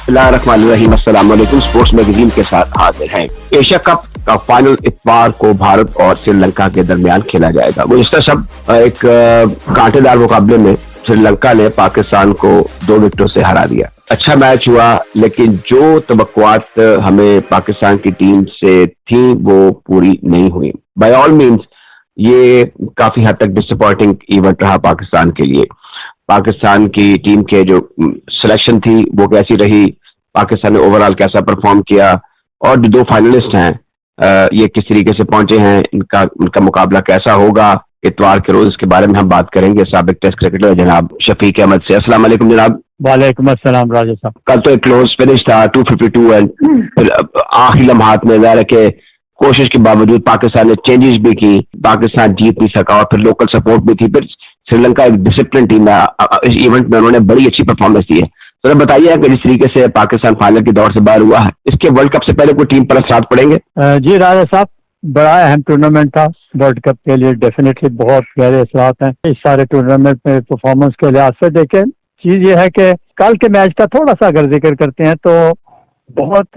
बिस्मिल्लाहिर्रहमानिर्रहीम, अस्सलाम वालेकुम। स्पोर्ट्स मैगजीन के साथ हाजिर हैं। एशिया कप का फाइनल इतवार को भारत और श्रीलंका के दरमियान खेला जाएगा। गुज़िश्ता शब एक कांटेदार मुकाबले में श्रीलंका ने पाकिस्तान को 2 विकेटों से हरा दिया। अच्छा मैच हुआ, लेकिन जो तवक्कुआत हमें पाकिस्तान की टीम से थी वो पूरी नहीं हुई। बाय ऑल मीन्स ये काफी हद तक डिसअपॉइंटिंग इवेंट रहा पाकिस्तान के लिए। पाकिस्तान की टीम के जो सिलेक्शन थी वो कैसी रही, पाकिस्तान ने ओवरऑल कैसा परफॉर्म किया, और जो 2 फाइनलिस्ट हैं ये किस तरीके से पहुंचे हैं, इनका मुकाबला कैसा होगा इतवार के रोज, इसके बारे में हम बात करेंगे साबिक टेस्ट क्रिकेटर जनाब शफीक अहमद से। अस्सलाम वालेकुम जनाब। वालेकुम अस्सलाम राजा साहब। कल तो एक क्लोज फिनिश था 252 एंड फिर आखिरी लम्हात में ज़ाहिर है कि कोशिश के बावजूद पाकिस्तान ने चेंजेस भी की, पाकिस्तान जीत नहीं सका, और फिर लोकल सपोर्ट भी थी। फिर श्रीलंका एक डिसिप्लिन टीम है, इस इवेंट में उन्होंने बड़ी अच्छी परफॉर्मेंस दी है। तो बताइए कि जिस तरीके से पाकिस्तान फाइनल की दौड़ से बाहर हुआ है, इसके वर्ल्ड कप से पहले कोई टीम पर साथ पड़ेंगे? जी राजा साहब, बड़ा अहम टूर्नामेंट था वर्ल्ड कप के लिए। डेफिनेटली बहुत गहरे असरात हैं इस सारे टूर्नामेंट में परफॉर्मेंस के लिहाज से। देखें, चीज ये है कि कल के मैच का थोड़ा सा अगर जिक्र करते हैं तो बहुत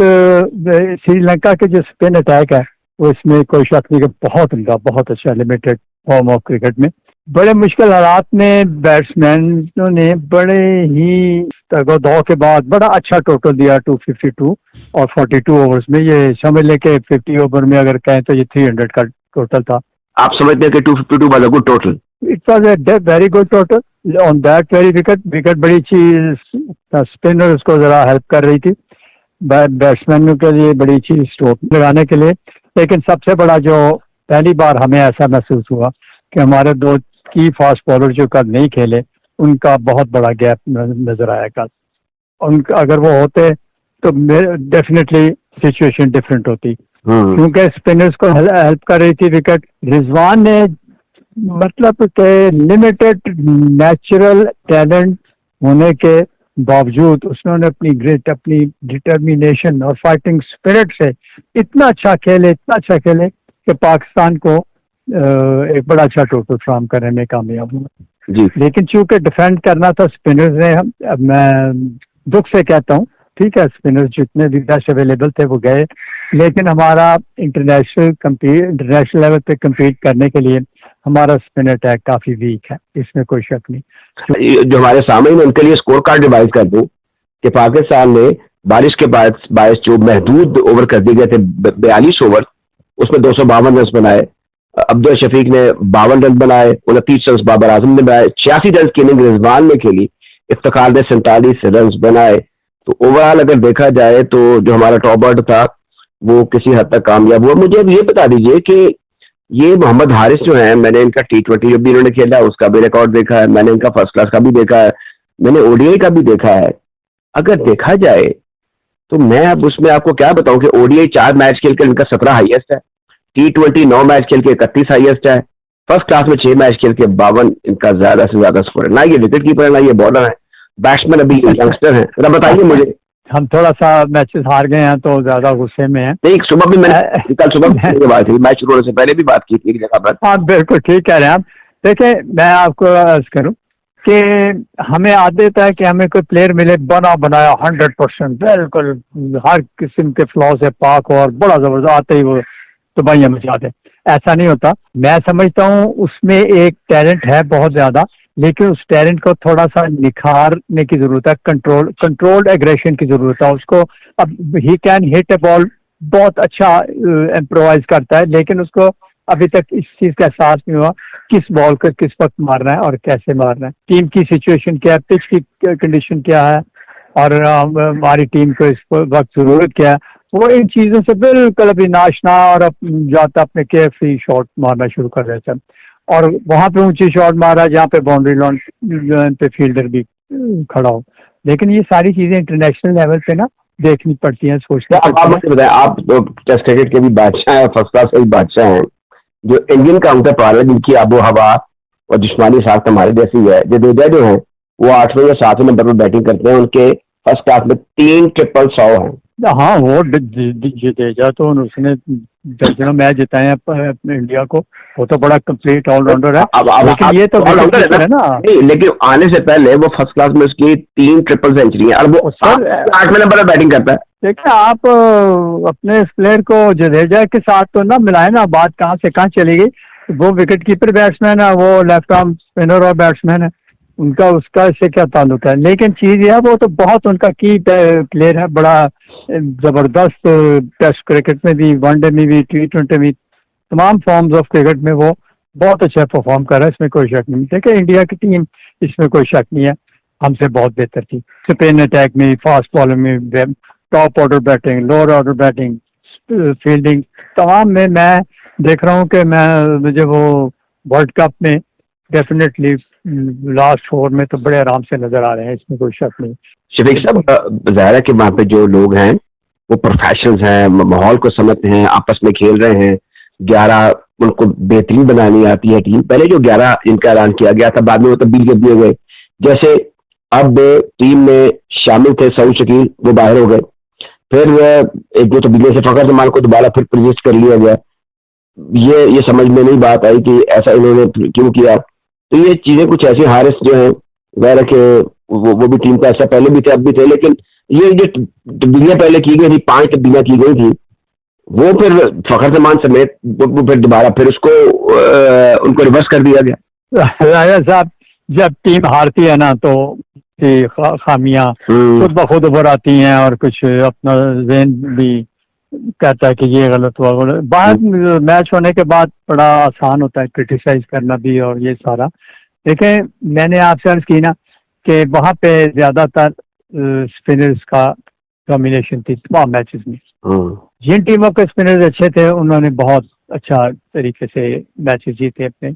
श्रीलंका के जो स्पिन अटैक है वो इसमें कोई शक नहीं कि बहुत उनका बहुत अच्छा लिमिटेड फॉर्म ऑफ क्रिकेट में बड़े मुश्किल हालात में बैट्समैनों ने बड़े ही दौर के बाद बड़ा अच्छा टोटल दिया 252 और 42 ओवर्स में। ये समझ लें कि 50 ओवर में अगर कहें तो ये 300 का टोटल था। आप समझते हैं कि 252 was a good total? It was a very good total on that very wicket बड़ी चीज, स्पिनर उसको जरा हेल्प कर रही थी बैट्समैनों के लिए, बड़ी चीज स्ट्रोक लगाने के लिए। लेकिन सबसे बड़ा जो पहली बार हमें ऐसा महसूस हुआ कि हमारे 2 की फास्ट बॉलर जो कल नहीं खेले उनका बहुत बड़ा गैप नजर आया कल। उनका अगर वो होते तो डेफिनेटली सिचुएशन डिफरेंट होती, क्योंकि स्पिनर्स को हेल्प कर रही थी विकेट। रिजवान ने मतलब के लिमिटेड नेचुरल टैलेंट होने के बावजूद उसने अपनी ग्रिट, अपनी डिटर्मिनेशन और फाइटिंग स्पिरिट से इतना अच्छा खेले कि पाकिस्तान को एक बड़ा अच्छा टोटल फ्राहम करने में कामयाब हुआ। लेकिन चूंकि डिफेंड करना था स्पिनर्स ने, मैं दुख से कहता हूँ, ठीक है, स्पिनर्स जितने भी बेस्ट अवेलेबल थे वो गए, लेकिन हमारा इंटरनेशनल लेवल पे कम्पीट करने के लिए हमारा स्पिन अटैक काफी वीक है, इसमें कोई शक नहीं। जो हमारे सामने उनके लिए स्कोर कार्ड डिवाइस कर दूं कि पाकिस्तान ने बारिश के बाद 22 जो महदूद ओवर कर दिए गए थे 42 ओवर, उसमें 252 रन बनाए। अब्दुल शफीक ने 52 रन बनाए, 29 रन बाबर आजम ने बनाए, 86 रन की इनिंग रिजवान ने खेली, इफ्तिखार ने 47 रन बनाए। तो ओवरऑल अगर देखा जाए तो जो हमारा टॉप ऑर्डर था वो किसी हद तक कामयाब हुआ। मुझे अब ये बता दीजिए कि ये मोहम्मद हारिस जो है, मैंने इनका T20 जब भी इन्होंने खेला उसका भी रिकॉर्ड देखा है, मैंने इनका फर्स्ट क्लास का भी देखा है, मैंने ODI का भी देखा है। अगर देखा जाए तो मैं अब उसमें आपको क्या बताऊं कि ODI 4 मैच खेल कर इनका 17 हाईएस्ट है, T20 9 मैच खेल के 31 हाईएस्ट है, फर्स्ट क्लास में 6 मैच खेल के 52 इनका ज्यादा से ज्यादा स्कोर है। ना ये विकेट कीपर है, ना ये बॉलर है, बैट्समैन अभी यंगस्टर है। जरा बताइए मुझे। हम थोड़ा सा मैचेस हार गए हैं तो ज्यादा गुस्से में हैं। नहीं, सुबह भी मैंने कल सुबह बात थी, मैच शुरू होने से पहले भी बात की थी एक जगह पर। हाँ बिल्कुल ठीक कह रहे हैं आप। देखिए, मैं आपको अर्ज करूं कि हमें आदत है कि हमें कोई प्लेयर मिले बना बनाया 100% बिल्कुल हर किस्म के फ्लॉ से पाक और बड़ा जबरदस्त, आते ही वो तबाहियां मचा दे। ऐसा नहीं होता। मैं समझता हूँ उसमें एक टैलेंट है बहुत ज्यादा, लेकिन उस टैलेंट को थोड़ा सा निखारने की जरूरत है, कंट्रोल्ड एग्रेशन की जरूरत है उसको। अब he can hit A ball, बहुत अच्छा इम्प्रोवाइज करता है, लेकिन उसको अभी तक इस चीज का एहसास नहीं हुआ किस बॉल को किस वक्त मारना है और कैसे मारना है, टीम की सिचुएशन क्या है, पिच की कंडीशन क्या है, और हमारी टीम को इस वक्त जरूरत क्या है। वो इन चीजों से बिल्कुल अभी नाशना और जाता अपने केयर फ्री शॉट मारना शुरू कर देता है, और वहां पे ऊंची शॉट मारा जहाँ पे बाउंड्री लाइन पे फील्डर भी खड़ा हो। लेकिन ये सारी चीजें इंटरनेशनल लेवल पे ना देखनी पड़ती हैं, सोचनी पड़ती है। आप मुझे बताएं, आप तो टेस्ट क्रिकेट के भी बादशाह हैं, फर्स्ट क्लास के भी बादशाह हैं, जो इंडियन काउंटर पार है जिनकी आबो हवा और जिस्मानी साख्त हमारे जैसी है, जडेजा जो है वो 8वें या 7वें नंबर पर बैटिंग करते हैं, उनके फर्स्ट क्लास में 3 ट्रिपल 100 हैं। हाँ, वो जडेजा तो उसने दर्जनों मैच जिताए हैं अपने इंडिया को, वो तो बड़ा कंप्लीट ऑलराउंडर है। लेकिन ये तो है ना, नहीं लेकिन आने से पहले वो फर्स्ट क्लास में उसकी 3 ट्रिपल सेंचुरी है और वो सर 8वें नंबर पर बैटिंग करता है। देखिए आप अपने इस प्लेयर को जडेजा के साथ तो ना मिलाए ना, बात कहाँ से कहाँ चली गई। वो विकेट कीपर बैट्समैन है, वो लेफ्ट आर्म स्पिनर और बैट्समैन है, उनका उसका इससे क्या ताल्लुक है। लेकिन चीज ये है वो तो बहुत उनका की प्लेयर है, बड़ा जबरदस्त टेस्ट क्रिकेट में भी, वनडे में भी, T20 में, तमाम फॉर्म्स ऑफ क्रिकेट में वो बहुत अच्छा परफॉर्म कर रहा है, इसमें कोई शक नहीं। देखिए इंडिया की टीम, इसमें कोई शक नहीं है, हमसे बहुत बेहतर थी। स्पिन अटैक में, फास्ट बॉलिंग में, top order batting, lower order batting, fielding, तमाम में मैं देख रहा हूँ कि मुझे वो वर्ल्ड कप में डेफिनेटली लास्ट 4 में तो बड़े आराम से नजर आ रहे हैं, इसमें कोई शक नहीं। शफीक साहब, जाहिर है कि वहां पे जो लोग हैं वो प्रोफेशनल्स हैं, माहौल को समझते हैं, आपस में खेल रहे हैं, 11 उनको बेहतरीन बनानी आती है टीम। पहले जो 11 इनका ऐलान किया गया था, बाद में वो तब्दील कर दिए गए। जैसे अब टीम में शामिल थे सऊद शकील, वो बाहर हो गए, फिर एक दो तब्दीलियों से फखर जमान को दोबारा फिर प्रजेस्ट कर लिया गया। ये समझ में नहीं बात आई कि ऐसा इन्होंने क्यों किया। तो ये चीजें कुछ ऐसी, हारिस जो है वह के वो भी टीम का ऐसा पहले भी थे अब भी थे, लेकिन ये जो तब्दीलियां पहले की गई थी, 5 तब्दीलियां की गई थी, वो फिर फखर जमान समेत वो फिर दोबारा फिर उसको उनको रिवर्स कर दिया गया। राजा साहब, जब टीम हारती है ना तो खामियां खुद ब खुद उभर आती हैं और कुछ अपना ज़हन भी कहता है कि ये गलत हुआ। बाद मैच होने के बाद बड़ा आसान होता है क्रिटिसाइज करना भी और ये सारा। देखें मैंने आपसे अर्ज की ना कि वहां पे ज्यादातर स्पिनर्स का डोमिनेशन थी तमाम मैचेस में। जिन टीमों के स्पिनर्स अच्छे थे उन्होंने बहुत अच्छा तरीके से मैचेस जीते अपने।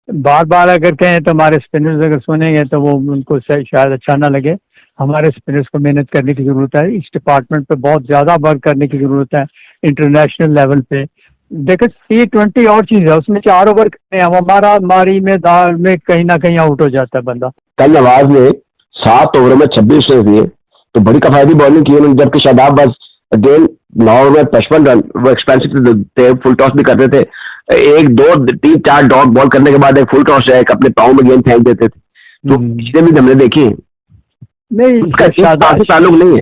बार बार अगर कहें तो हमारे स्पिनर्स अगर सुनेंगे तो वो उनको शायद अच्छा ना लगे। हमारे स्पिनर्स को मेहनत करने की जरूरत है, इस डिपार्टमेंट पे बहुत ज्यादा वर्क करने की जरूरत है इंटरनेशनल लेवल पे। देखो T20 और चीज है, उसमें 4 ओवर करते हैं, हमारा मारी में दाल में कहीं ना कहीं आउट हो जाता है बंदा। कल नवाज ने 7 ओवर में 26 रन दिए तो बड़ी कफायती बॉलिंग की उन्होंने, जबकि शादाब बस अगेन 9 ओवर में 55 रन, वो एक्सपेंसिव थे, फुल टॉस भी करते थे, 1 2 3 4 डॉट बॉल करने के बाद एक फुल टॉस है, अपने पाँव में गेंद फेंक देते थे। तो चीजें भी हमने देखी नहीं, शादाब ताल्लुक नहीं है।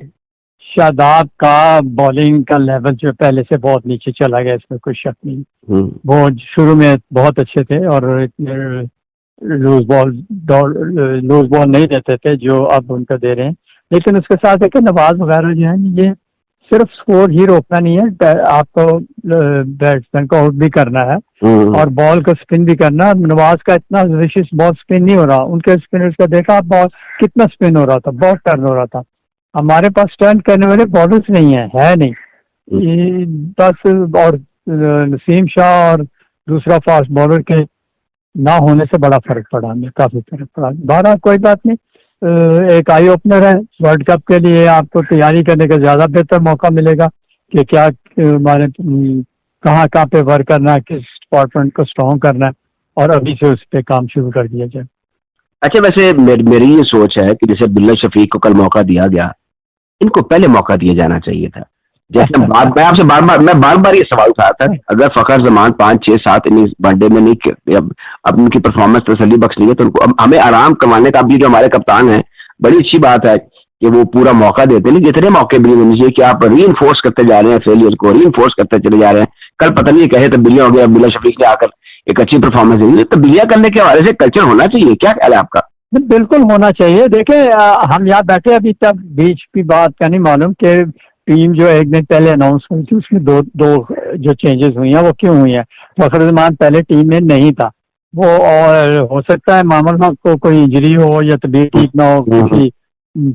शादाब का बॉलिंग का लेवल जो पहले से बहुत नीचे चला गया, इसमें कोई शक नहीं। वो शुरू में बहुत अच्छे थे और लूज बॉल नहीं देते थे जो अब उनको दे रहे हैं। लेकिन उसके साथ एक नवाज वगैरह जो है ये सिर्फ स्कोर ही रोकना नहीं है, आपको बैट्समैन को आउट भी करना है और बॉल को स्पिन भी करना। नवाज का इतना विशिष्ट बॉल स्पिन नहीं हो रहा, उनके स्पिनर्स का देखा बॉल कितना स्पिन हो रहा था, बहुत टर्न हो रहा था। हमारे पास टर्न करने वाले बॉलर्स नहीं है नहीं। ये बस और नसीम शाह और दूसरा फास्ट बॉलर के ना होने से बड़ा फर्क पड़ा, काफी फर्क पड़ा। 12 कोई बात नहीं, एक आई ओपनर है, वर्ल्ड कप के लिए आपको तैयारी करने का ज्यादा बेहतर मौका मिलेगा कि क्या हमारे कहाँ पे वर्क करना है, किस डिपार्टमेंट को स्ट्रॉन्ग करना है और अभी से उस पर काम शुरू कर दिया जाए। अच्छा, वैसे मेरी ये सोच है कि जैसे बिल्ला शफीक को कल मौका दिया गया, इनको पहले मौका दिया जाना चाहिए था। जैसे मैं आपसे बार बार ये सवाल उठाया था, अगर फखर जमान 5 6 7 इनिंग्स वनडे में नहीं, अब उनकी परफॉर्मेंस तसल्ली बख्श नहीं है, तो उनको अब हमें आराम करवाने का, अभी जो हमारे कप्तान है, बड़ी अच्छी बात है कि वो पूरा मौका देते नहीं, जितने मौके भी होने चाहिए कि आप रीइंफोर्स करते जा रहे हैं, फेलियर को रीइंफोर्स करते चले जा रहे हैं। कल पता नहीं कहे तब्दीलियां हो गया, बिल्ला शफीक ने आकर एक अच्छी परफॉर्मेंस दी। तब्दीलियां करने के हवाले से कल्चर होना चाहिए, क्या ख्याल है आपका? बिल्कुल होना चाहिए। देखे हम यहाँ बैठे अभी तक बीच की बात का नहीं मालूम कि टीम जो एक दिन पहले अनाउंस हुई थी उसमें दो जो चेंजेस हुई हैं वो क्यों हुई हैं। फखर जमान पहले टीम में नहीं था वो, और हो सकता है मामूल को कोई इंजरी हो या तबीयत ठीक ना हो, किसी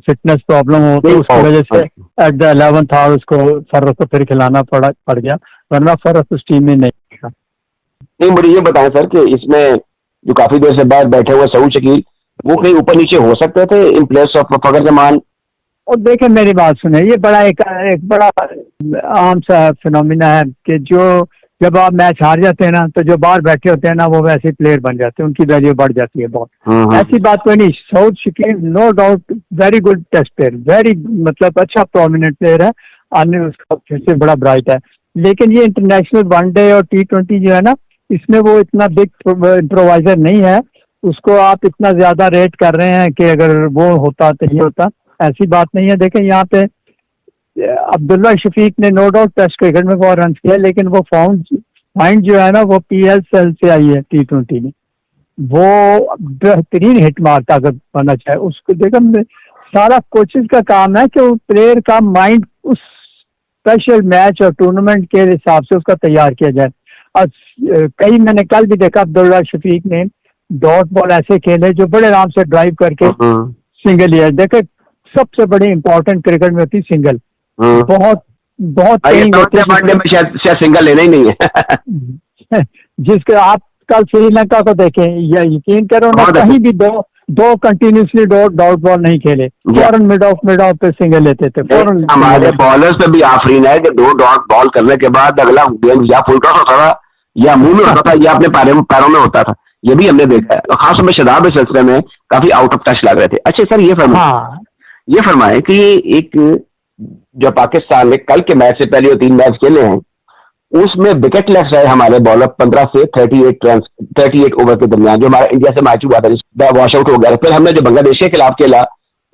फिटनेस प्रॉब्लम हो, तो उसकी वजह से एट द 11th आवर उसको फर्रुख को फिर खिलाना पड़ गया, वरना फर्रुख उस टीम में नहीं था। नहीं, मुझे ये बताएं सर कि इसमें जो काफी देर से बाद बैठे हुए सऊद शकील, वो कहीं ऊपर नीचे हो सकते थे इन प्लेस ऑफ फखर जमान? और देखें मेरी बात सुने, ये बड़ा एक बड़ा आम सा फिनोमिना है कि जो जब आप मैच हार जाते हैं ना तो जो बाहर बैठे होते हैं ना वो वैसे प्लेयर बन जाते हैं, उनकी वैल्यू बढ़ जाती है बहुत। ऐसी बात कोई नहीं। Saud Shakeel no doubt very good test player, very मतलब अच्छा प्रोमिनेंट प्लेयर है, आने उसका फिर से बड़ा ब्राइट है। लेकिन ये इंटरनेशनल वनडे और T20 जो है ना, इसमें वो इतना बिग इम्प्रोवाइजर नहीं है, उसको आप इतना ज्यादा रेट कर रहे हैं कि अगर वो होता तो ये होता। ऐसी बात नहीं है। देखें यहाँ पे अब्दुल्ला शफीक ने नो डाउट टेस्ट क्रिकेट में बहुत रन किया, लेकिन वो पॉइंट जो है ना वो PSL से आई है T20 में। वो बेहतरीन हिट मारता अगर बनना चाहे उसको। देखो सारा कोचेस का काम है कि वो प्लेयर का माइंड उस स्पेशल मैच और टूर्नामेंट के हिसाब से उसका तैयार किया जाए। और कई मैंने कल भी देखा अब्दुल्ला शफीक ने डॉट बॉल ऐसे खेले जो बड़े आराम से ड्राइव करके सिंगल लिया। देखे सबसे बड़ी इंपॉर्टेंट क्रिकेट में होती सिंगल। बहुत बहुत वनडे में शायद सिंगल लेना ही नहीं है। जिसके आप कल श्रीलंका को देखें, या यकीन करो ना, कहीं भी दो कंटिन्यूसली डॉट बॉल नहीं खेले, फौरन मिड ऑफ पे सिंगल लेते थे फौरन। हमारे बॉलर्स पे भी आफरीन है कि 2 डॉट बॉल करने के बाद अगला गेंद या फुल टॉस होता था, या मुंह में होता था, या अपने पैरों में होता था। ये भी हमने देखा है। और खासतौर में शदाब इस सिलसिले में काफी आउट ऑफ टच लग रहे थे। अच्छा सर, ये फरमाए कि एक जो पाकिस्तान ने कल के मैच से पहले वो 3 मैच खेले हैं, उसमें विकेट लेस रहे हमारे बॉलर 15 से 38 ओवर के दरमियान। जो हमारा इंडिया से मैच हुआ था वॉश आउट हो गया। फिर हमने जो बांग्लादेश के खिलाफ खेला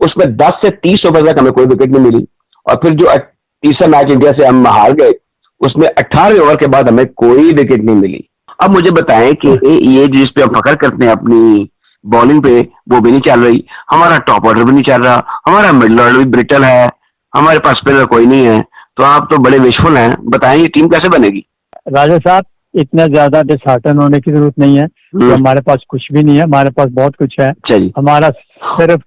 उसमें 10 से 30 ओवर तक हमें कोई विकेट नहीं मिली। और फिर जो तीसरा मैच इंडिया से हम हार गए उसमें 18 ओवर के बाद हमें कोई विकेट नहीं मिली। अब मुझे बताएं कि ये जिस पे हम फख्र करते हैं अपनी बॉलिंग पे, वो भी नहीं चल रही। हमारा टॉप ऑर्डर भी नहीं चल रहा, हमारा मिडल ऑर्डर भी ब्रिटल है, हमारे पास स्पिनर कोई नहीं है। तो आप तो बड़े विशफुल हैं, बताएं ये टीम कैसे बनेगी? राजा साहब, इतना ज्यादा डिसहार्टन होने की जरूरत नहीं है। तो हमारे पास कुछ भी नहीं है, हमारे पास बहुत कुछ है। हमारा सिर्फ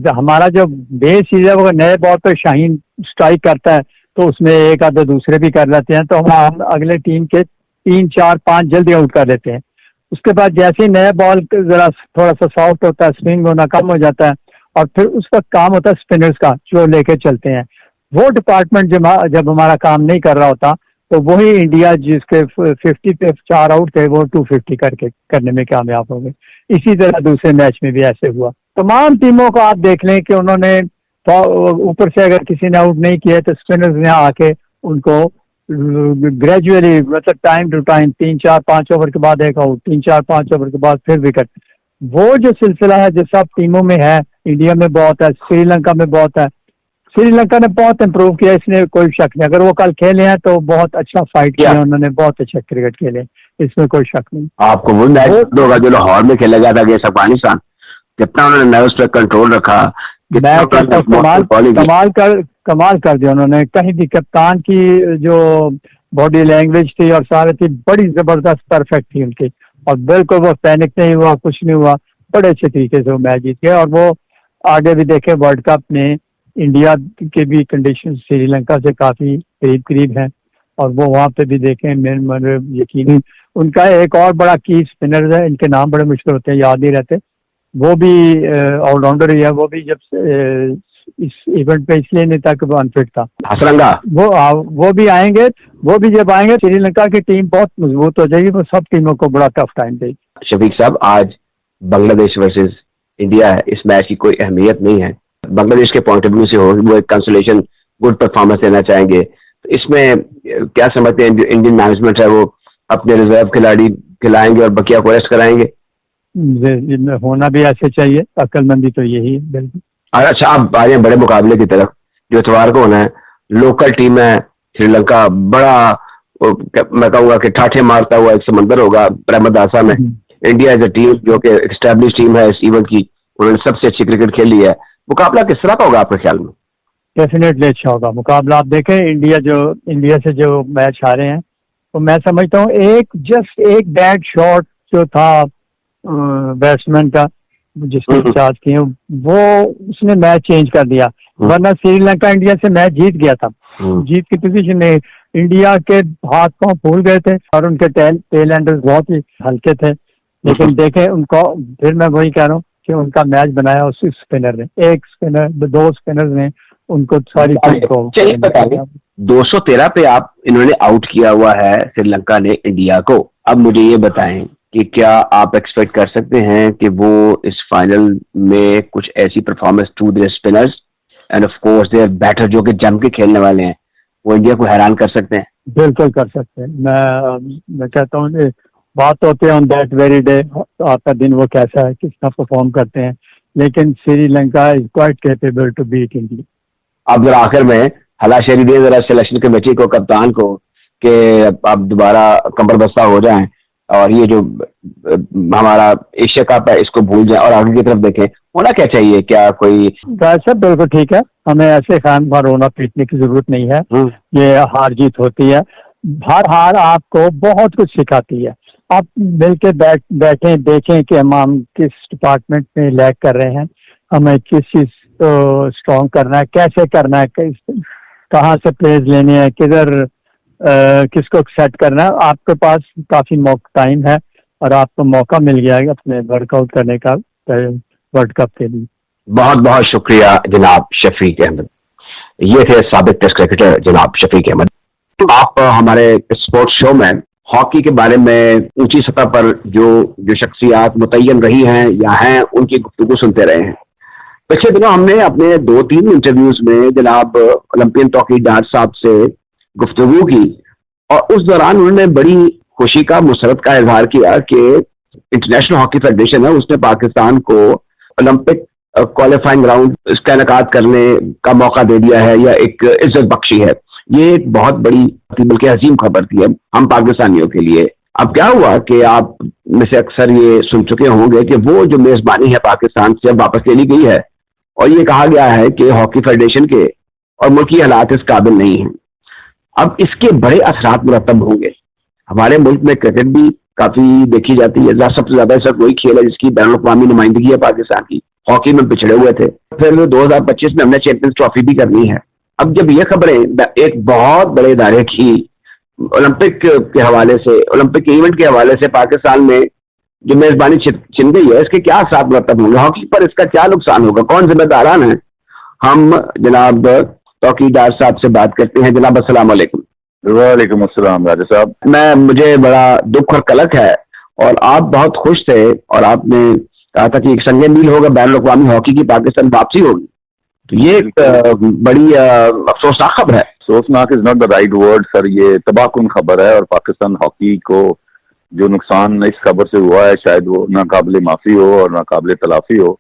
हमारा जो बेस चीज है वो नए बॉल पर शाहीन स्ट्राइक करता है तो उसमें एक आधे दूसरे भी कर लेते हैं, तो हम अगले टीम के 3, 4, 5 जल्दी आउट कर देते हैं। उसके बाद जैसे ही नया बॉल जरा थोड़ा सा सॉफ्ट होता है, स्विंग होना कम हो जाता है, और फिर उसका काम होता है स्पिनर्स का जो लेके चलते हैं। वो डिपार्टमेंट जब हमारा काम नहीं कर रहा होता तो वही इंडिया जिसके 50 पे 4 आउट थे वो 250 करने में कामयाब हो गए। इसी तरह दूसरे मैच में भी ऐसे हुआ। तमाम टीमों को आप देख लें कि उन्होंने ऊपर से अगर किसी ने आउट नहीं किया तो स्पिनर्स ने आके उनको ग्रेजुअली, मतलब टाइम टू टाइम 3, 4, 5 ओवर के बाद एक आउट, 3, 4, 5 ओवर के बाद फिर विकेट। वो जो सिलसिला है जो सब टीमों में है, इंडिया में बहुत है, श्रीलंका में बहुत है। श्रीलंका ने बहुत इम्प्रूव किया, इसमें कोई शक नहीं। अगर वो कल खेले हैं तो बहुत अच्छा फाइट किया उन्होंने, बहुत अच्छा क्रिकेट खेले, इसमें कोई शक नहीं। आपको वो मैच होगा जो लाहौर में खेला गया था अगेंस्ट अफगानिस्तान, कितना उन्होंने नर्व्स पे कंट्रोल रखा, कमाल कर दिया उन्होंने। कहीं भी कप्तान की जो बॉडी लैंग्वेज थी और सारे थी बड़ी जबरदस्त परफेक्ट थी उनकी, और बिल्कुल वो पैनिक नहीं हुआ, कुछ नहीं हुआ, बड़े अच्छे तरीके से वो मैच जीत गए। और वो आगे भी देखे वर्ल्ड कप में इंडिया के भी कंडीशन श्रीलंका से काफी करीब है, और वो वहां पे भी देखें यकीनी उनका एक और बड़ा की स्पिनर है, इनके नाम बड़े मुश्किल होते हैं, याद नहीं रहते। वो भी ऑलराउंडर ही है। वो भी जब इस इवेंट पे इसलिए नहीं था कि वो अनफिट था। वो भी आएंगे। वो भी जब आएंगे श्रीलंका की टीम बहुत मजबूत हो जाएगी, वो सब टीमों को बड़ा टफ टाइम देगी। शफीक साहब, आज बांग्लादेश वर्सेस इंडिया है, इस मैच की कोई अहमियत नहीं है। बांग्लादेश के पॉइंट ऑफ व्यू से हो, वो एक कंसोलेशन गुड परफॉर्मेंस देना चाहेंगे, तो इसमें क्या समझते हैं जो इंडियन मैनेजमेंट है वो अपने रिजर्व खिलाड़ी खिलाएंगे और बकिया को रेस्ट कराएंगे? होना भी ऐसे चाहिए, अक्लमंदी तो यही है बिल्कुल। अच्छा, आप आ जाए बड़े मुकाबले की तरफ जो इतवार को होना है। लोकल टीम है श्रीलंका, बड़ा मैं कहूंगा कि ठाठे मारता हुआ एक समंदर होगा प्रेमदासा में। इंडिया इज अ टीम जो कि एस्टैब्लिश टीम है इस इवेंट की, उन्होंने सबसे अच्छी क्रिकेट खेली है। मुकाबला किस तरह का होगा आपके ख्याल में? डेफिनेटली अच्छा होगा मुकाबला। आप देखें इंडिया से जो मैच हारे हैं, तो मैं समझता हूँ एक बैड शॉट जो था बैट्समैन का जिसने चार्ज किए, वो उसने मैच चेंज कर दिया। वरना श्रीलंका इंडिया से मैच जीत गया था। जीत की पोजीशन में इंडिया के हाथ पांव फूल गए थे और उनके टेल एंडर्स बहुत ही हल्के थे। लेकिन देखें उनको, फिर मैं वही कह रहा हूँ कि उनका मैच बनाया उसी स्पिनर ने, एक स्पिनर, 2 स्पिनर ने उनको सारी टीम को 213 पे आप इन्होंने आउट किया हुआ है श्रीलंका ने इंडिया को। अब मुझे ये बताएं कि क्या आप एक्सपेक्ट कर सकते हैं कि वो इस फाइनल में कुछ ऐसी performance through their spinners and of course their batter जो कि जम के खेलने वाले हैं, वो इंडिया को हैरान कर सकते हैं? बिल्कुल कर सकते हैं। मैं कहता हूँ कि बात होती है ऑन दैट वेरी डे, आपका दिन वो कैसा है, किस तरह परफॉर्म करते हैं, लेकिन Sri Lanka is quite capable to beat India. अब जरा आखिर में हलाशेरी दे जरा सिलेक्शन कमेटी को, कप्तान को, कि आप दोबारा कमर बस्ता हो जाएं और ये जो हमारा एशिया कप है इसको भूल जाएं और आगे की तरफ देखें। होना क्या चाहिए? क्या कोई वैसे बिल्कुल ठीक है, हमें ऐसे खान खान रोना पीटने की जरूरत नहीं है। ये हार जीत होती है, हर हार आपको बहुत कुछ सिखाती है। आप मिलके बैठे देखें कि हम किस डिपार्टमेंट में लैग कर रहे हैं, हमें किस चीज स्ट्रॉन्ग करना है, कैसे करना है, कहाँ से प्लेज लेने हैं, किधर किसको सेट करना है। आपके पास काफी टाइम है और आपको मौका मिल गया है अपने वर्कआउट करने का वर्ल्ड कप के लिए। बहुत बहुत शुक्रिया जनाब शफीक अहमद। ये थे साबिक टेस्ट क्रिकेटर जनाब शफीक अहमद। आप हमारे स्पोर्ट्स शो में हॉकी के बारे में ऊंची सतह पर जो शख्सियात मुतय्यन रही हैं या हैं उनकी गुफ्तगू सुनते रहे हैं। पिछले दिनों हमने अपने 2-3 इंटरव्यूज में जनाब ओलंपियन तौकीरदार साहब से गुफ्तगू की और उस दौरान उन्होंने बड़ी खुशी का, मुसरत का इजहार किया कि इंटरनेशनल हॉकी फेडरेशन है उसने पाकिस्तान को ओलंपिक क्वालिफाइंग राउंड इसका इनेकाद करने का मौका दे दिया है या एक इज्जत बख्शी है। ये एक बहुत बड़ी बल्कि अजीम खबर थी हम पाकिस्तानियों के लिए। अब क्या हुआ कि आप में से अक्सर ये सुन चुके होंगे कि वो जो मेजबानी है पाकिस्तान से अब वापस ले ली गई है और ये कहा गया है कि हॉकी फेडरेशन के और मुल्की हालात इस काबिल नहीं है। अब इसके बड़े असरात मुरतब होंगे। हमारे मुल्क में क्रिकेट भी काफी देखी जाती है, सबसे ज्यादा ऐसा वही खेल है जिसकी बैनुल अक़वामी नुमाइंदगी है पाकिस्तान की। हॉकी में पिछड़े हुए थे, फिर 2025 में हमने चैंपियंस ट्रॉफी भी करनी है। अब जब ये खबरें एक बहुत बड़े इदारे की ओलंपिक के हवाले से, ओलंपिक इवेंट के हवाले से पाकिस्तान में जो मेजबानी छिन गई है, इसके क्या असरात मुरतब होंगे, हॉकी पर इसका क्या नुकसान होगा, कौन जिम्मेदारान है? हम जनाब तौकीरदार साहब से बात करते हैं। जनाब अस्सलाम वालेकुम। वालेकुम अस्सलाम राजा साहब। मुझे बड़ा दुख और कलक है और आप बहुत खुश थे और आपने कहा था कि एक संगे मील होगा बैनुल अक़वामी हॉकी की पाकिस्तान वापसी होगी। तो ये एक बड़ी अफसोसनाक खबर है। अफसोसनाक is not the right word sir, ये तबाहकुन खबर है और पाकिस्तान हॉकी को जो नुकसान इस खबर से हुआ है शायद वो नाकाबिले माफी हो और नाकाबिले तलाफी हो।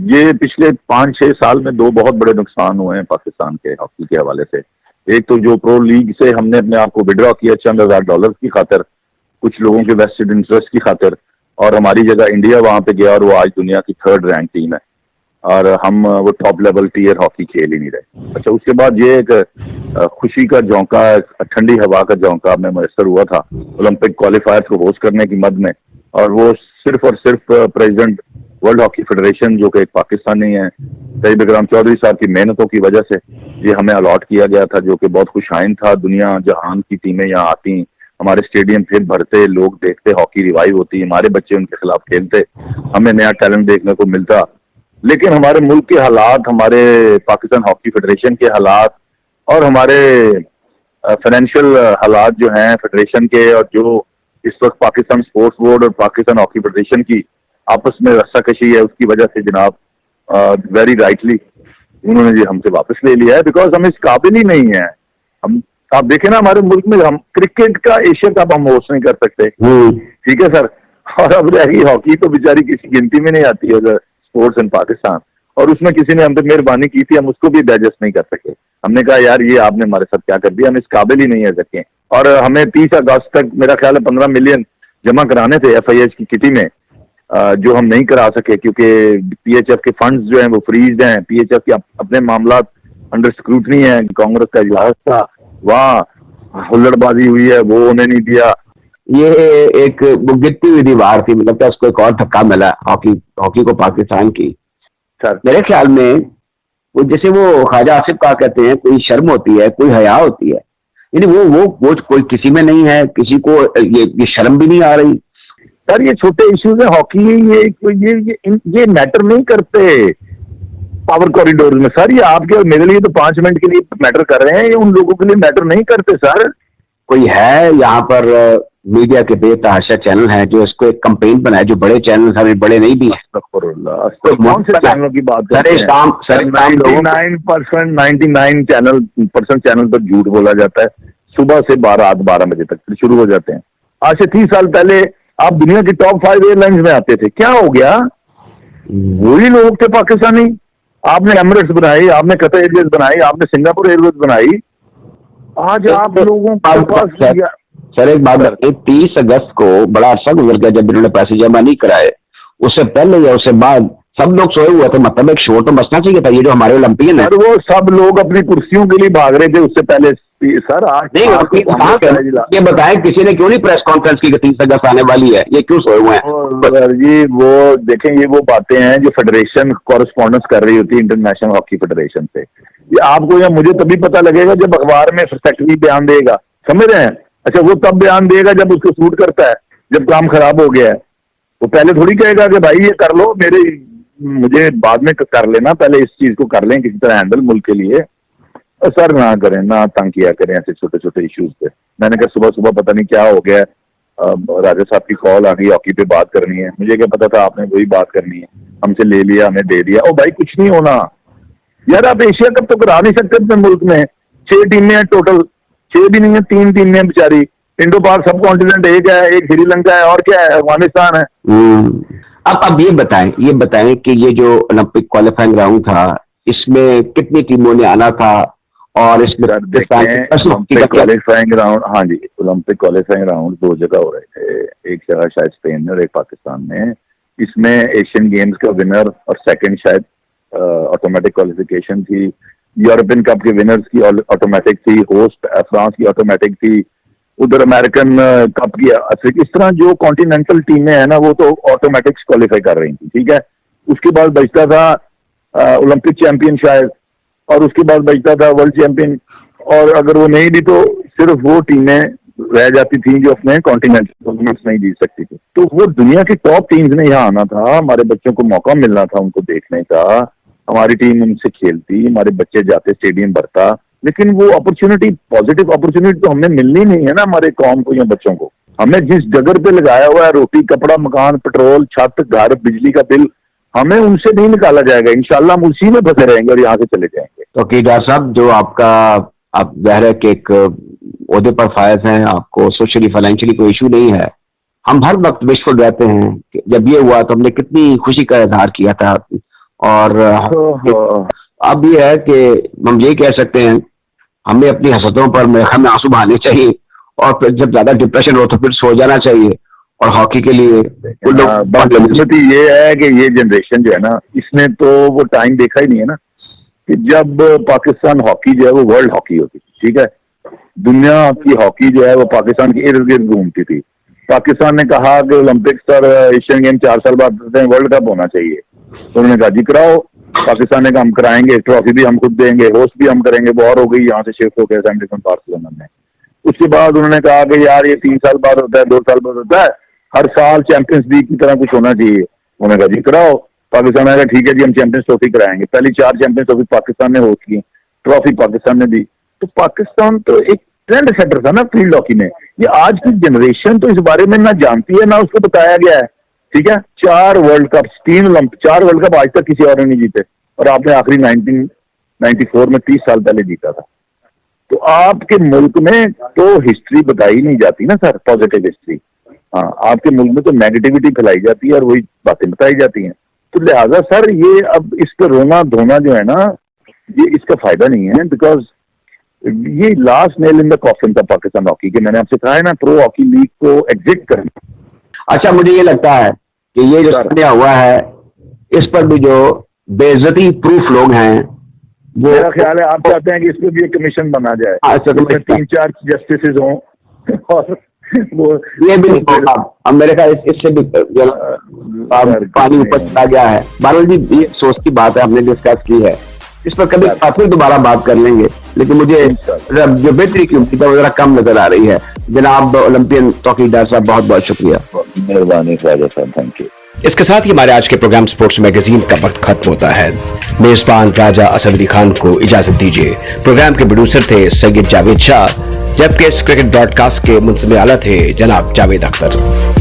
ये पिछले 5-6 साल में 2 बहुत बड़े नुकसान हुए हैं पाकिस्तान के हॉकी के हवाले से। एक तो जो प्रो लीग से हमने अपने आप को विड्रॉ किया चंद हजार डॉलर की खातिर, कुछ लोगों के वेस्टेड इंटरेस्ट की खातिर, और हमारी जगह इंडिया वहां पे गया और वो आज दुनिया की 3rd रैंक टीम है और हम वो टॉप लेवल टीयर हॉकी खेल ही नहीं रहे। अच्छा, उसके बाद ये एक खुशी का झोंका, ठंडी हवा का झोंका हमें मैसर हुआ था ओलंपिक क्वालिफायर्स को होस्ट करने की मद में, और वो सिर्फ और सिर्फ प्रेसिडेंट वर्ल्ड हॉकी फेडरेशन जो कि एक पाकिस्तानी है तैयब इकराम चौधरी साहब की मेहनतों की वजह से ये हमें अलॉट किया गया था, जो कि बहुत खुशाइन था। दुनिया जहान की टीमें यहाँ आती, हमारे स्टेडियम फिर भरते, लोग देखते, हॉकी रिवाइव होती, हमारे बच्चे उनके खिलाफ खेलते, हमें नया टैलेंट देखने को मिलता। लेकिन हमारे मुल्क के हालात, हमारे पाकिस्तान हॉकी फेडरेशन के हालात और हमारे फाइनेंशियल हालात जो हैं फेडरेशन के, और जो इस वक्त पाकिस्तान स्पोर्ट्स बोर्ड और पाकिस्तान हॉकी फेडरेशन की आपस में रस्साकशी है, उसकी वजह से जनाब वेरी राइटली उन्होंने जी हमसे वापस ले लिया है, बिकॉज हम इस काबिल ही नहीं है। हम, आप देखें ना, हमारे मुल्क में हम क्रिकेट का एशिया कप हम होस्ट नहीं कर सकते, ठीक है सर, और अब रहेगी हॉकी तो बेचारी किसी गिनती में नहीं आती है स्पोर्ट्स इन पाकिस्तान, और उसमें किसी ने हम पे मेहरबानी की थी, हम उसको भी डाइजेस्ट नहीं कर सके। हमने कहा यार ये आपने हमारे साथ क्या कर दिया, हम इस काबिल ही नहीं है सके। और हमें 30 अगस्त तक मेरा ख्याल है 15 मिलियन जमा कराने थे FIH की किटी में, जो हम नहीं करा सके क्योंकि PHF के फंड्स जो हैं वो फ्रीज हैं। PHF के अपने मामला अंडर स्क्रूटनी है, कांग्रेस का इजलास था, वहाँ हुल्लड़बाजी हुई है, वो उन्हें नहीं दिया। ये एक गिरती हुई दीवार थी, मतलब उसको एक और धक्का मिला हॉकी को पाकिस्तान की। सर मेरे ख्याल में वो जैसे वो ख्वाजा आसिफ का कहते हैं, कोई शर्म होती है, कोई हया होती है, यानी वो कोई किसी में नहीं है, किसी को ये शर्म भी नहीं आ रही। सर ये छोटे इश्यूज है, हॉकी ये मैटर नहीं करते पावर कॉरिडोर में सर। ये आपके और मेरे लिए तो 5 मिनट के लिए मैटर कर रहे हैं, ये उन लोगों के लिए मैटर नहीं करते सर। कोई है यहाँ पर मीडिया के बेतहाशा चैनल हैं जो इसको एक कंपेन बनाए, जो बड़े चैनल अभी बड़े नहीं भी हैं। कौन से चैनल की बात करते हैं? 99% चैनल पर झूठ बोला जाता है, सुबह से रात 12 बजे तक फिर शुरू हो जाते हैं। आज से 30 साल पहले आप दुनिया की टॉप 5 एयरलाइंस में आते थे, क्या हो गया? वही लोग थे पाकिस्तानी। आपने एमिरेट्स बनाई, आपने कतर एयरवेज बनाई, आपने सिंगापुर एयरवेज बनाई। आज आप लोगों के पास सर एक बात बताइए, 30 अगस्त को बड़ा अरसा गुजर गया जब इन्होंने पैसे जमा नहीं कराए, उससे पहले या उससे बाद सब लोग सोए हुए थे। मतलब एक शोर तो बचना चाहिए था। ये जो हमारे ओलंपियन है, और वो सब लोग अपनी कुर्सियों के लिए भाग रहे थे उससे पहले। सर आज ये बताएं किसी ने क्यों नहीं प्रेस कॉन्फ्रेंस की कि 30 अगस्त आने वाली है, ये क्यों सोए हुए हैं? सर जी वो देखें, ये वो बातें हैं जो फेडरेशन कॉरेस्पॉन्डेंस कर रही होती है इंटरनेशनल हॉकी फेडरेशन से। ये आपको या मुझे तभी पता लगेगा जब अखबार में सेक्रेटरी बयान देगा, समझ रहे हैं? अच्छा, वो तब बयान देगा जब उसको सूट करता है, जब काम खराब हो गया है। वो पहले थोड़ी कहेगा कि भाई ये कर लो, मुझे बाद में कर लेना, पहले इस चीज को कर लें किसी तरह हैंडल मुल्क के लिए। और सर ना करें, ना तंग किया करें ऐसे छोटे छोटे इश्यूज पे। मैंने कहा सुबह सुबह पता नहीं क्या हो गया, राजा साहब की कॉल आ गई, हॉकी पे बात करनी है। मुझे क्या पता था आपने वही बात करनी है, हमसे ले लिया, हमें दे दिया। ओ भाई कुछ नहीं होना यार, आप एशिया कप तो करा नहीं सकते अपने मुल्क में। 6 टीमें हैं टोटल, 6 भी नहीं है, 3 टीमें बेचारी। इंडो पाक सब कॉन्टिनेंट एक है, एक श्रीलंका है और क्या है, अफगानिस्तान है। अब ये बताएं कि ये जो ओलंपिक क्वालिफाइंग राउंड था, इसमें कितनी टीमों ने आना था और इसमें ओलंपिक क्वालिफाइंग राउंड, हाँ जी, ओलंपिक क्वालिफाइंग राउंड 2 जगह हो रहे थे, एक जगह शायद स्पेन में और एक पाकिस्तान में। इसमें एशियन गेम्स का विनर और सेकंड शायद ऑटोमेटिक क्वालिफिकेशन थी। यूरोपियन कप के विनर्स की ऑटोमेटिक थी, होस्ट फ्रांस की ऑटोमेटिक थी, उधर अमेरिकन कप की इस तरह जो कॉन्टिनेंटल टीमें हैं ना वो तो ऑटोमेटिक्स क्वालिफाई कर रही थी, ठीक है। उसके बाद बचता था ओलंपिक चैंपियन शायद, और उसके बाद बचता था वर्ल्ड चैंपियन, और अगर वो नहीं भी तो सिर्फ वो टीमें रह जाती थी जो अपने कॉन्टिनेंटल टूर्नामेंट्स नहीं जीत सकती थी। तो वो दुनिया की टॉप टीम्स ने यहाँ आना था, हमारे बच्चों को मौका मिलना था उनको देखने का, हमारी टीम उनसे खेलती, हमारे बच्चे जाते, स्टेडियम भरता। लेकिन वो अपॉर्चुनिटी, पॉजिटिव अपॉर्चुनिटी तो हमें मिलनी नहीं है ना हमारे कौम को या बच्चों को। हमें जिस जगह पे लगाया हुआ है, रोटी कपड़ा मकान पेट्रोल छत घर बिजली का बिल, हमें उनसे नहीं निकाला जाएगा। इंशाल्लाह हम उसी में फंसे रहेंगे और यहाँ से चले जाएंगे। तो केदार साहब, जो आप ज़ाहिर है कि एक ओहदे पर फायज हैं, आपको सोशली फाइनेंशियली कोई इशू नहीं है। हम हर वक्त विशफुल रहते हैं कि जब ये हुआ तो हमने कितनी खुशी का इजहार किया था, और अब ये है कि हम ये कह सकते हैं हमें अपनी हसरतों पर हमें आंसू बहाने चाहिए, और फिर जब ज्यादा डिप्रेशन हो तो फिर सो जाना चाहिए। और हॉकी के लिए ये है कि ये जनरेशन जो है ना, इसने तो वो टाइम देखा ही नहीं है ना कि जब पाकिस्तान हॉकी जो है वो वर्ल्ड हॉकी होती थी, ठीक है। दुनिया की हॉकी जो है वो पाकिस्तान के इर्द गिर्द घूमती थी। पाकिस्तान ने कहा कि ओलंपिक्स और एशियन गेम 4 साल बाद वर्ल्ड कप होना चाहिए, तो उन्होंने कहा जी कराओ। पाकिस्तान ने कहा हम कराएंगे, ट्रॉफी भी हम खुद देंगे, होस्ट भी हम करेंगे। वॉर हो गई, यहाँ से शिफ्ट हो गया बार्सिलोना में। उसके बाद उन्होंने कहा कि यार ये 3 साल बाद होता है, 2 साल बाद होता है, हर साल चैंपियंस लीग की तरह कुछ होना चाहिए। उन्होंने कहा जी कराओ। पाकिस्तान ने कहा ठीक है जी हम चैंपियंस ट्रॉफी कराएंगे। पहली 4 चैंपियंस ट्रॉफी पाकिस्तान ने होस्ट की, ट्रॉफी पाकिस्तान ने दी। तो पाकिस्तान तो एक ट्रेंड सेटर था ना फील्ड हॉकी में। ये आज की जनरेशन तो इस बारे में ना जानती है ना उसको बताया गया है, ठीक है। 4 world cup, 3 Olympic, 4 world cup आज तक किसी और ने नहीं जीते, और आपने आखिरी 1994 में 30 साल पहले जीता था। तो आपके मुल्क में तो हिस्ट्री बताई नहीं जाती ना सर, पॉजिटिव हिस्ट्री। हाँ, आपके मुल्क में तो नेगेटिविटी फैलाई जाती है और वही बातें बताई जाती हैं। तो लिहाजा सर ये अब इस पर रोना धोना जो है ना, ये इसका फायदा नहीं है, बिकॉज ये last nail in the coffin था पाकिस्तान हॉकी के। मैंने आपसे कहा है ना, प्रो हॉकी लीग को एग्जिट करना। अच्छा, मुझे ये लगता है कि ये जो सामने हुआ है इस पर भी जो बेइज्जती प्रूफ लोग हैं, वो मेरा ख्याल है आप चाहते हैं कि इसमें भी एक कमीशन बना जाए, अच्छा, 3-4 जस्टिस हों और वो ये भी नहीं होगा। अब मेरे ख्याल इससे भी पानी ऊपर चला गया है। बादल जी, ये सोच की बात है, हमने डिस्कस की है, इस पर कभी फिर दोबारा बात कर लेंगे। लेकिन मुझे जो बेहतरी की उम्मीद है वो जरा कम नजर आ रही है। जनाब ओलंपियन तौकीरदार साहब, बहुत बहुत शुक्रिया। मेहरबानी राजा साहब, थैंक यू। इसके साथ ही हमारे आज के प्रोग्राम स्पोर्ट्स मैगजीन का वक्त खत्म होता है। मेजबान राजा असद अली खान को इजाजत दीजिए। प्रोग्राम के प्रोड्यूसर थे सैयद जावेद शाह, जबकि इस क्रिकेट ब्रॉडकास्ट के मुंसमे आला थे जनाब जावेद अख्तर।